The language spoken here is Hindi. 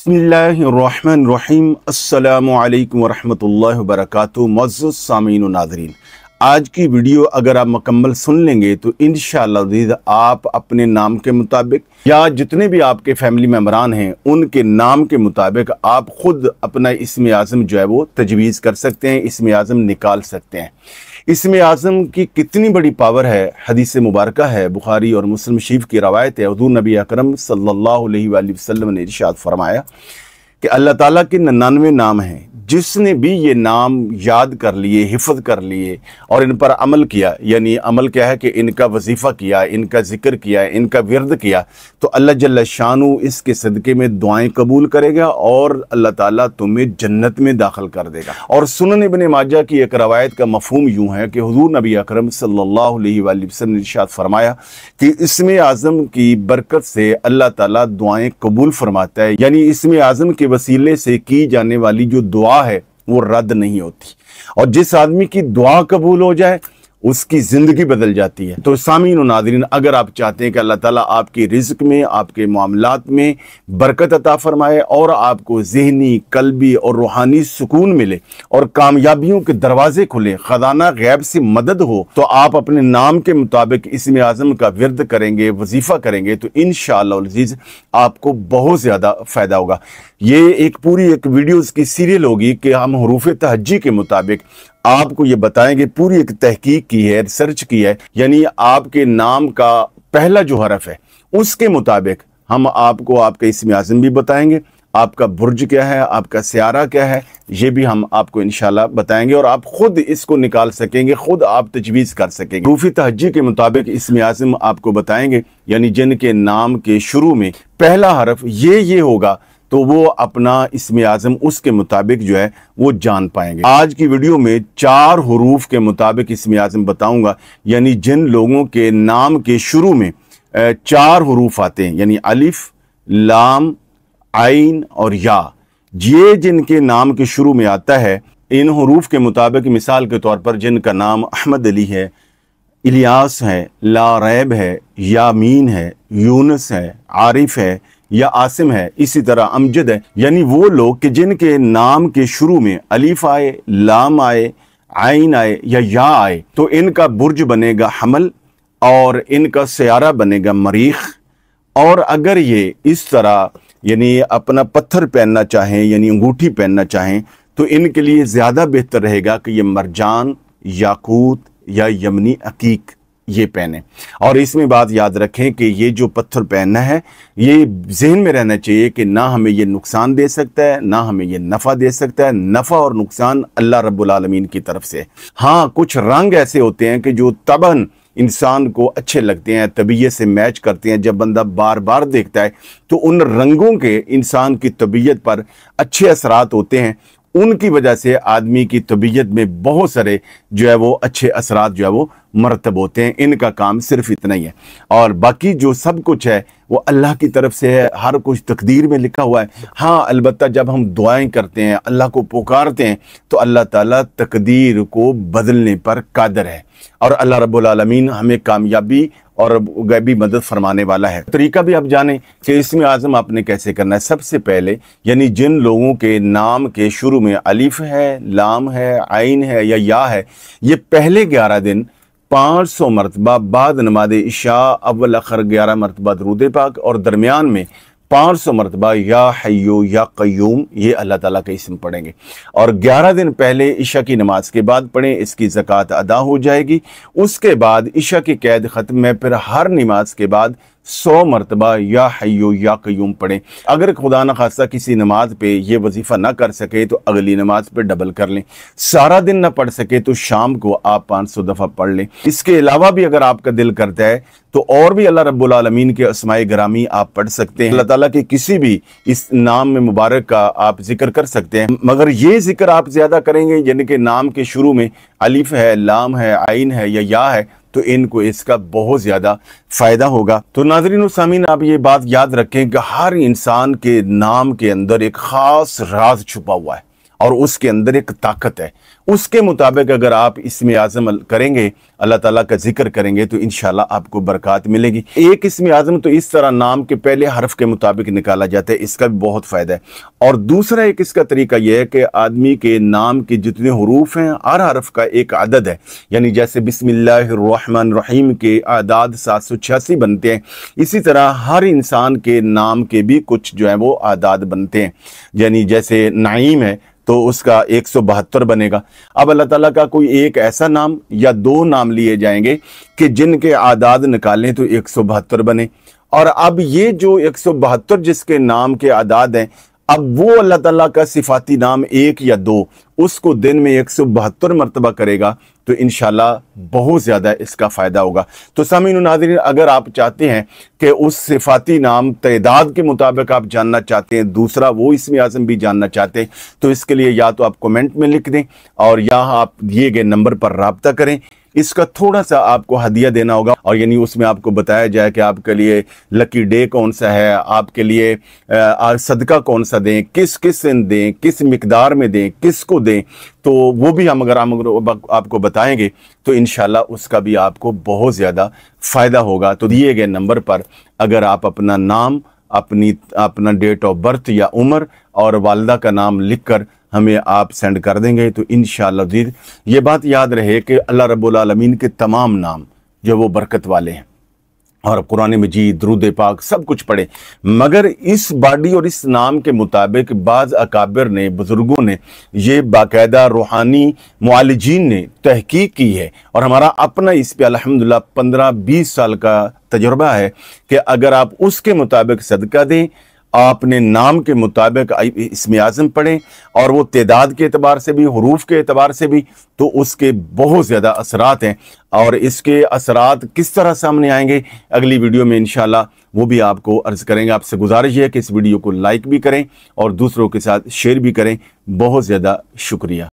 बिस्मिल्लाहिर्रहमानिर्रहीम अस्सलामु अलैकुम वरहमतुल्लाहि वबरकातुहू। मुअज़्ज़ज़ सामीन व नाज़रीन, आज की वीडियो अगर आप मुकम्मल सुन लेंगे तो इंशाअल्लाह आप अपने नाम के मुताबिक या जितने भी आपके फैमिली मेम्बरान हैं उनके नाम के मुताबिक आप ख़ुद अपना इस्म आज़म जो है वो तजवीज़ कर सकते हैं, इस्म आज़म निकाल सकते हैं। इस्म आज़म की कितनी बड़ी पावर है, हदीस मुबारक है, बुखारी और मुस्लिम शरीफ की रवायत है। हुज़ूर नबी अकरम सल्लल्लाहु अलैहि वसल्लम ने इरशाद फरमाया कि अल्लाह ताला के 99 नाम हैं, जिसने भी ये नाम याद कर लिए, हिफ़्ज़ कर लिए और इन पर अमल किया, यानी अमल क्या है कि इनका वजीफ़ा किया, इनका ज़िक्र किया, इनका विर्द किया, तो अल्लाह जल्ल शानु इसके सदक़े में दुआएं कबूल करेगा और अल्लाह ताला तुम्हें जन्नत में दाखिल कर देगा। और सुनन इब्न माजा की एक रवायत का मफ़हूम यूँ है कि हुज़ूर नबी अकरम सल्लल्लाहु अलैहि वसल्लम ने इरशाद फरमाया कि इस्म आज़म की बरकत से अल्लाह ताला दुआएं कबूल फरमाता है, यानी इस्म आज़म के वसीले से की जाने वाली जो दुआ है वो रद्द नहीं होती, और जिस आदमी की दुआ कबूल हो जाए उसकी ज़िंदगी बदल जाती है। तो सामीन व नाज़रीन, अगर आप चाहते हैं कि अल्लाह ताला आपके रिज़्क में, आपके मामलात में बरकत अता फरमाए और आपको ज़हनी, कल्बी और रूहानी सुकून मिले और कामयाबियों के दरवाजे खुले, ख़ज़ाना गैब से मदद हो, तो आप अपने नाम के मुताबिक इस्म आज़म का विर्द करेंगे, वजीफ़ा करेंगे, तो इंशाअल्लाह अज़ीज़ आपको बहुत ज़्यादा फ़ायदा होगा। ये एक पूरी एक वीडियोज़ की सीरियल होगी कि हम हुरूफ़ तहज्जी के मुताबिक आपको ये बताएंगे, पूरी एक तहकीक की है, रिसर्च की है, यानी आपके नाम का पहला जो हरफ है उसके मुताबिक हम आपको आपका इस्म आज़म भी बताएंगे, आपका बुर्ज क्या है, आपका सियारा क्या है, ये भी हम आपको इंशाल्लाह बताएंगे और आप खुद इसको निकाल सकेंगे, खुद आप तजवीज़ कर सकेंगे। हुरूफ़ तहज्जी के मुताबिक इस्म आज़म आपको बताएंगे, यानी जिनके नाम के शुरू में पहला हरफ ये होगा तो वो अपना इस्म आज़म उसके मुताबिक जो है वो जान पाएंगे। आज की वीडियो में 4 हुरूफ के मुताबिक इस्म आज़म बताऊंगा, यानी जिन लोगों के नाम के शुरू में 4 हुरूफ आते हैं, यानी अलिफ, लाम, आइन और या, ये जिनके नाम के शुरू में आता है, इन हुरूफ के मुताबिक मिसाल के तौर पर जिनका नाम अहमद अली है, इलियास है, ला रैब है, यामीन है, यूनुस है, आरिफ है या आसिम है, इसी तरह अमजद है, यानी वो लोग कि जिनके नाम के शुरू में अलीफ आए, लाम आए, आइन आए या आए, तो इनका बुर्ज बनेगा हमल और इनका सियारा बनेगा मरीख। और अगर ये इस तरह यानी अपना पत्थर पहनना चाहें, यानी अंगूठी पहनना चाहें, तो इनके लिए ज़्यादा बेहतर रहेगा कि ये मरजान, याकूत या यमनी अकीक ये पहने। और इसमें बात याद रखें कि ये जो पत्थर पहनना है ये जहन में रहना चाहिए कि ना हमें ये नुकसान दे सकता है, ना हमें ये नफ़ा दे सकता है। नफ़ा और नुकसान अल्लाह रब्बुल आलमीन की तरफ से। हाँ, कुछ रंग ऐसे होते हैं कि जो तबन इंसान को अच्छे लगते हैं, तबीयत से मैच करते हैं। जब बंदा बार बार देखता है तो उन रंगों के इंसान की तबीयत पर अच्छे असरात होते हैं, उनकी वजह से आदमी की तबीयत में बहुत सारे जो है वो अच्छे असरात जो है वो मरतब होते हैं। इनका काम सिर्फ इतना ही है, और बाकी जो सब कुछ है वो अल्लाह की तरफ से है, हर कुछ तकदीर में लिखा हुआ है। हाँ, अलबत्ता जब हम दुआएं करते हैं, अल्लाह को पुकारते हैं, तो अल्लाह ताला तकदीर को बदलने पर कादिर है और अल्लाह रब्बुल आलमीन हमें कामयाबी और गैबी मदद फरमाने वाला है। तरीका भी आप जानें कि इस्म आज़म आपने कैसे करना है। सबसे पहले यानी जिन लोगों के नाम के शुरू में अलिफ है, लाम है, आइन है या है, ये पहले 11 दिन 500 मरतबा बाद नमाज इशा अव्वल आखिर 11 मरतबा दरूद पाक और दरमियान में 500 मरतबा या हय्यो या क़य्यूम ये अल्लाह ताला का इस्म पढ़ेंगे। और 11 दिन पहले इशा की नमाज के बाद पढ़ें, इसकी ज़कात अदा हो जाएगी। उसके बाद इशा की कैद ख़त्म है, फिर हर नमाज के बाद 100 मरतबा या हय्यो या क़य्यूम पढ़ें। अगर खुदा न खास्ता किसी नमाज पे ये वजीफ़ा ना कर सके तो अगली नमाज पे डबल कर लें। सारा दिन ना पढ़ सके तो शाम को आप 500 दफ़ा पढ़ लें। इसके अलावा भी अगर आपका दिल करता है तो और भी अल्लाह रब्बुल आलमीन के अस्माए गिरामी आप पढ़ सकते हैं। अल्लाह ताला के किसी भी इस नाम में मुबारक का आप जिक्र कर सकते हैं, मगर ये जिक्र आप ज़्यादा करेंगे जिनके नाम के शुरू में अलिफ है, लाम है, आइन है या है, तो इनको इसका बहुत ज़्यादा फ़ायदा होगा। तो नाज़रीन व सामीन, आप ये बात याद रखें कि हर इंसान के नाम के अंदर एक ख़ास राज छुपा हुआ है और उसके अंदर एक ताकत है। उसके मुताबिक अगर आप इस्म आज़म करेंगे, अल्लाह ताला का जिक्र करेंगे, तो इंशाल्लाह आपको बरकत मिलेगी। एक इस्म आज़म तो इस तरह नाम के पहले हरफ के मुताबिक निकाला जाता है, इसका भी बहुत फ़ायदा है। और दूसरा एक इसका तरीका यह है कि आदमी के नाम के जितने हरूफ हैं, हर हरफ का एक आदद है। यानी जैसे बिस्मिल्लाहिर्रहमानिर्रहीम के आदाद 786 बनते हैं, इसी तरह हर इंसान के नाम के भी कुछ जो है वो आदाद बनते हैं। यानी जैसे नाईम है तो उसका 172 बनेगा। अब अल्लाह ताला का कोई एक ऐसा नाम या दो नाम लिए जाएंगे कि जिनके आदाद निकालें तो 172 बने। और अब ये जो 172 जिसके नाम के आदाद हैं, अब वो अल्लाह ताला का सिफाती नाम एक या दो उसको दिन में 172 मरतबा करेगा तो इंशाल्लाह बहुत ज़्यादा इसका फ़ायदा होगा। तो सामीन नाज़रीन, अगर आप चाहते हैं कि उस सिफाती नाम तादाद के मुताबिक आप जानना चाहते हैं, दूसरा वो इस्म आज़म भी जानना चाहते हैं, तो इसके लिए या तो आप कमेंट में लिख दें और या आप दिए गए नंबर पर राब्ता करें। इसका थोड़ा सा आपको हदिया देना होगा और यानी उसमें आपको बताया जाए कि आपके लिए लकी डे कौन सा है, आपके लिए सदका कौन सा दें, किस किस दिन दें, किस मिकदार में दें, किसको दें, तो वो भी हम अगर आपको बताएंगे तो इंशाल्लाह उसका भी आपको बहुत ज़्यादा फ़ायदा होगा। तो दिए गए नंबर पर अगर आप अपना नाम, अपना डेट ऑफ बर्थ या उम्र और वालिदा का नाम लिखकर हमें आप सेंड कर देंगे तो इंशाअल्लाह ये बात याद रहे कि अल्लाह रब्बुल आलमीन के तमाम नाम जो वो बरकत वाले हैं और कुरान मजीद, दुरूद पाक सब कुछ पढ़े, मगर इस बॉडी और इस नाम के मुताबिक बाज़ अकाबिर ने, बुज़ुर्गों ने, ये बाकायदा रूहानी मुआलिजीन ने तहकीक की है और हमारा अपना इस पे अल्हम्दुलिल्लाह 15-20 साल का तजुर्बा है कि अगर आप उसके मुताबिक सदका दें, आपने नाम के मुताबिक इस्म आज़म पढ़ें और वो तादाद के एतबार से भी, हुरूफ के एतबार से भी, तो उसके बहुत ज़्यादा असरात हैं। और इसके असरात किस तरह सामने आएंगे अगली वीडियो में इंशाल्लाह वो भी आपको अर्ज़ करेंगे। आपसे गुजारिश है कि इस वीडियो को लाइक भी करें और दूसरों के साथ शेयर भी करें। बहुत ज़्यादा शुक्रिया।